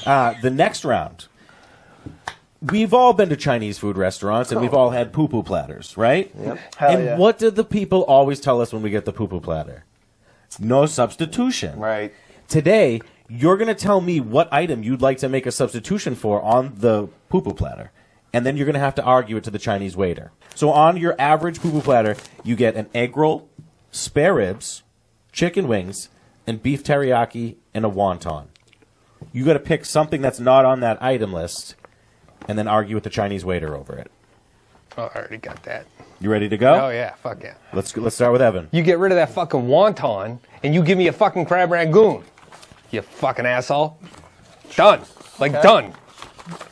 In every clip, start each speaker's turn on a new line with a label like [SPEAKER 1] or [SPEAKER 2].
[SPEAKER 1] The next round. We've all been to Chinese food restaurants, and we've all had PUPU platters, right?
[SPEAKER 2] Yep.
[SPEAKER 1] And what did the people always tell us when we get the PUPU platter? No substitution.
[SPEAKER 2] Right.
[SPEAKER 1] Today, you're going to tell me what item you'd like to make a substitution for on the PUPU platter. And then you're going to have to argue it to the Chinese waiter. So on your average PUPU platter, you get an egg roll, spare ribs, chicken wings, and beef teriyaki, and a wonton. You got to pick something that's not on that item list, and then argue with the Chinese waiter over it.
[SPEAKER 3] Oh, I already got that.
[SPEAKER 1] You ready to go?
[SPEAKER 3] Oh, yeah. Fuck yeah.
[SPEAKER 1] Let's start with Evan.
[SPEAKER 3] You get rid of that fucking wonton, and you give me a fucking crab rangoon. You fucking asshole. Done. Like, done.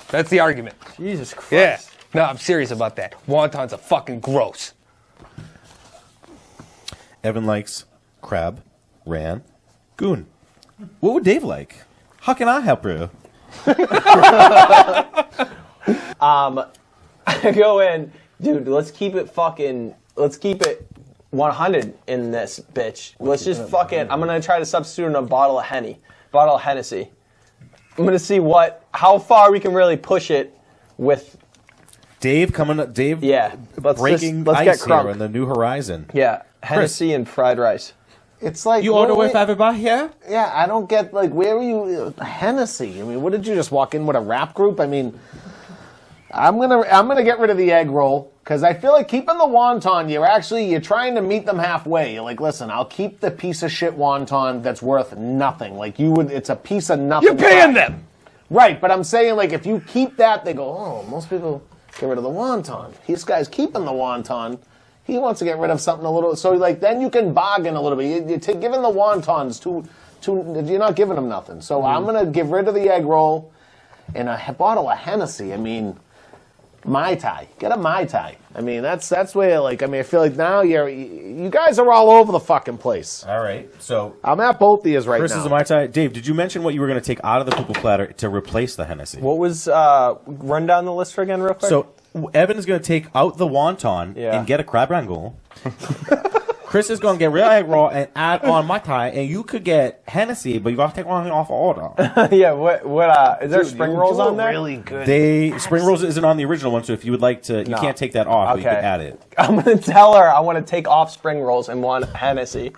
[SPEAKER 3] That's the argument.
[SPEAKER 2] Jesus Christ.
[SPEAKER 3] Yeah. No, I'm serious about that. Wontons are fucking gross.
[SPEAKER 1] Evan likes crab, rangoon. What would Dave like? How can I help you?
[SPEAKER 2] I go in, dude, let's keep it 100 in this bitch. Let's just fucking, I'm gonna try to substitute in a bottle of Hennessy. I'm gonna see how far we can really push it with
[SPEAKER 1] Dave coming up,
[SPEAKER 2] yeah,
[SPEAKER 1] breaking
[SPEAKER 2] let's
[SPEAKER 1] ice
[SPEAKER 2] get
[SPEAKER 1] here
[SPEAKER 2] crunk.
[SPEAKER 1] on the new horizon.
[SPEAKER 2] Yeah, Hennessy and fried rice.
[SPEAKER 4] It's like
[SPEAKER 1] You order with everybody here?
[SPEAKER 4] Yeah, I don't get like where are you Hennessy? I mean, what did you just walk in with a rap group? I mean, I'm gonna get rid of the egg roll because I feel like keeping the wonton. You're trying to meet them halfway. You're like, listen, I'll keep the piece of shit wonton that's worth nothing. Like you would, it's a piece of nothing.
[SPEAKER 3] You're paying them,
[SPEAKER 4] right? But I'm saying like if you keep that, they go, oh, most people get rid of the wonton. This guy's keeping the wonton. He wants to get rid of something a little, so like then you can bargain a little bit. You're giving the wontons too. You're not giving them nothing. So I'm gonna get rid of the egg roll and a bottle of Hennessy. I mean, Mai Tai. Get a Mai Tai. I mean, that's where like I feel like now you guys are all over the fucking place.
[SPEAKER 1] All right, so
[SPEAKER 4] I'm at both ears right
[SPEAKER 1] Chris
[SPEAKER 4] now.
[SPEAKER 1] is a Mai Tai. Dave, did you mention what you were going to take out of the PUPU platter to replace the Hennessy?
[SPEAKER 2] What was run down the list again real quick?
[SPEAKER 1] So Evan is going to take out the wonton and get a crab rangoon. Chris is going to get real egg roll and add on Mai Tai, and you could get Hennessy, but you got to take one off order.
[SPEAKER 2] yeah, what is there spring rolls on there?
[SPEAKER 4] Really good.
[SPEAKER 1] Spring rolls isn't on the original one, so if you would like to, you can't take that off, but you can add it.
[SPEAKER 2] I'm gonna tell her I want to take off spring rolls and want Hennessy,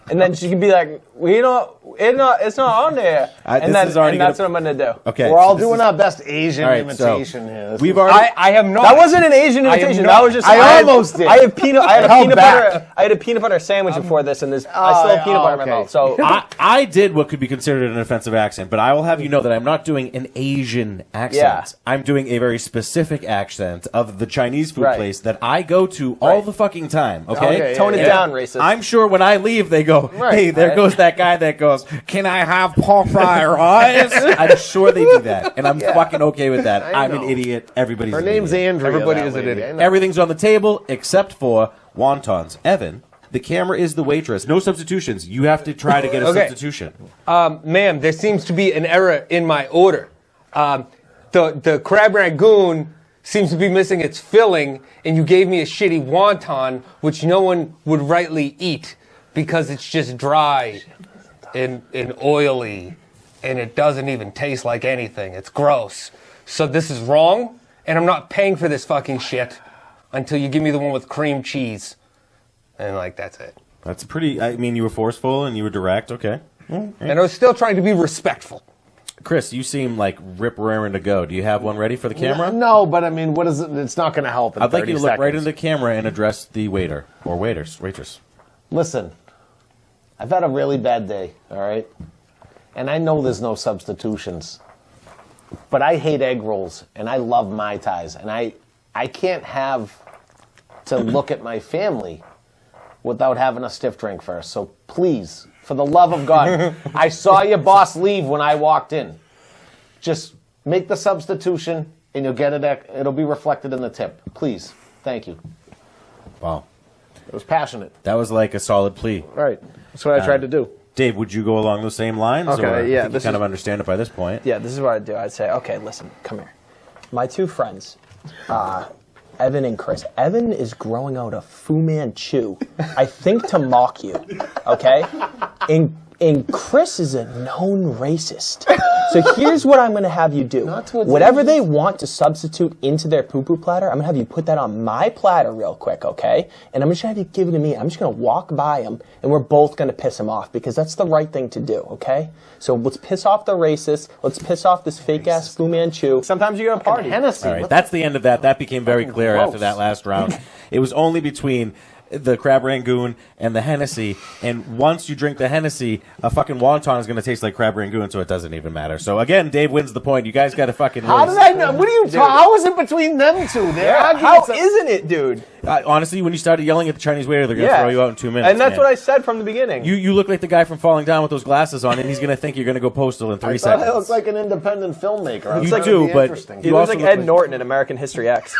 [SPEAKER 2] and then she can be like, well, it's not on there. And that's what I'm gonna do.
[SPEAKER 1] Okay,
[SPEAKER 4] we're all doing our best Asian imitation here.
[SPEAKER 1] We've already.
[SPEAKER 3] I have no.
[SPEAKER 2] That wasn't an Asian imitation. That was just.
[SPEAKER 4] I almost did.
[SPEAKER 2] I had a peanut butter sandwich before this, and I still have peanut butter in my mouth. So
[SPEAKER 1] I did what could be considered an offensive accent, but I will have you know that I'm not doing an Asian accent.
[SPEAKER 2] Yeah.
[SPEAKER 1] I'm doing a very specific accent of the Chinese food place that I go to all the fucking time. Okay,
[SPEAKER 2] tone it down, racist.
[SPEAKER 1] I'm sure when I leave, they go, "Hey, there goes that guy that goes, can I have pork fried rice?" I'm sure they do that, and I'm fucking okay with that. I'm an idiot. Everybody's
[SPEAKER 4] Her
[SPEAKER 1] an
[SPEAKER 4] name's
[SPEAKER 1] idiot.
[SPEAKER 4] Andrea.
[SPEAKER 3] Everybody is an idiot.
[SPEAKER 1] Everything's on the table except for wontons. Evan, the camera is the waitress. No substitutions. You have to try to get a substitution.
[SPEAKER 3] Ma'am, there seems to be an error in my order. The crab rangoon seems to be missing its filling, and you gave me a shitty wonton, which no one would rightly eat because it's just dry and oily, and it doesn't even taste like anything. It's gross. So this is wrong, and I'm not paying for this fucking shit until you give me the one with cream cheese. And, that's it.
[SPEAKER 1] That's pretty. I mean, you were forceful and you were direct. Okay.
[SPEAKER 3] And I was still trying to be respectful.
[SPEAKER 1] Chris, you seem like rip raring to go. Do you have one ready for the camera?
[SPEAKER 4] No, but I mean, what is it? It's not going to help.
[SPEAKER 1] I'd like you to look right into the camera and address the waiter or waitress.
[SPEAKER 4] Listen, I've had a really bad day, all right? And I know there's no substitutions. But I hate egg rolls, and I love Mai Tais. And I can't have to look at my family without having a stiff drink first. So please, for the love of God, I saw your boss leave when I walked in. Just make the substitution, and you'll get it. It'll be reflected in the tip. Please. Thank you.
[SPEAKER 1] Wow.
[SPEAKER 4] It was passionate.
[SPEAKER 1] That was like a solid plea.
[SPEAKER 4] Right. That's what I tried to do.
[SPEAKER 1] Dave, would you go along those same lines?
[SPEAKER 2] Okay,
[SPEAKER 1] or
[SPEAKER 2] yeah,
[SPEAKER 1] I think you kind of understand it by this point.
[SPEAKER 2] Yeah, this is what I'd do. I'd say, okay, listen, come here. My two friends, Evan and Chris. Evan is growing out a Fu Manchu, I think to mock you, okay? And And Chris is a known racist. So here's what I'm going to have you do.
[SPEAKER 4] Not to a
[SPEAKER 2] Whatever they
[SPEAKER 4] racist.
[SPEAKER 2] want to substitute into their poo-poo platter, I'm going to have you put that on my platter real quick, okay? And I'm just going to have you give it to me. I'm just going to walk by him, and we're both going to piss him off because that's the right thing to do, okay? So let's piss off the racist. Let's piss off this fake-ass Fu Manchu. Sometimes you're going to party.
[SPEAKER 4] Hennessy.
[SPEAKER 1] All right, that's the end of that. That became very clear
[SPEAKER 4] gross.
[SPEAKER 1] after that last round. It was only between the Crab Rangoon and the Hennessy, and once you drink the Hennessy, a fucking wonton is going to taste like Crab Rangoon, so it doesn't even matter. So again, Dave wins the point. You guys got to fucking.
[SPEAKER 4] How did I know? What are you talking? How is it between them two? They're arguing
[SPEAKER 2] How
[SPEAKER 4] some-
[SPEAKER 2] isn't it, dude?
[SPEAKER 1] Honestly, when you started yelling at the Chinese waiter, they're going to
[SPEAKER 2] Yeah.
[SPEAKER 1] throw you out in 2 minutes.
[SPEAKER 2] And that's
[SPEAKER 1] man.
[SPEAKER 2] what I said from the beginning.
[SPEAKER 1] You look like the guy from Falling Down with those glasses on, and he's going to think you're going to go postal in 3
[SPEAKER 4] I thought I
[SPEAKER 1] seconds.
[SPEAKER 4] look like an independent filmmaker. I was
[SPEAKER 1] You
[SPEAKER 4] trying to
[SPEAKER 1] do,
[SPEAKER 4] be
[SPEAKER 1] but
[SPEAKER 4] interesting.
[SPEAKER 2] He
[SPEAKER 1] you
[SPEAKER 2] looks
[SPEAKER 1] also
[SPEAKER 2] like
[SPEAKER 1] look
[SPEAKER 2] Ed Norton in American History X.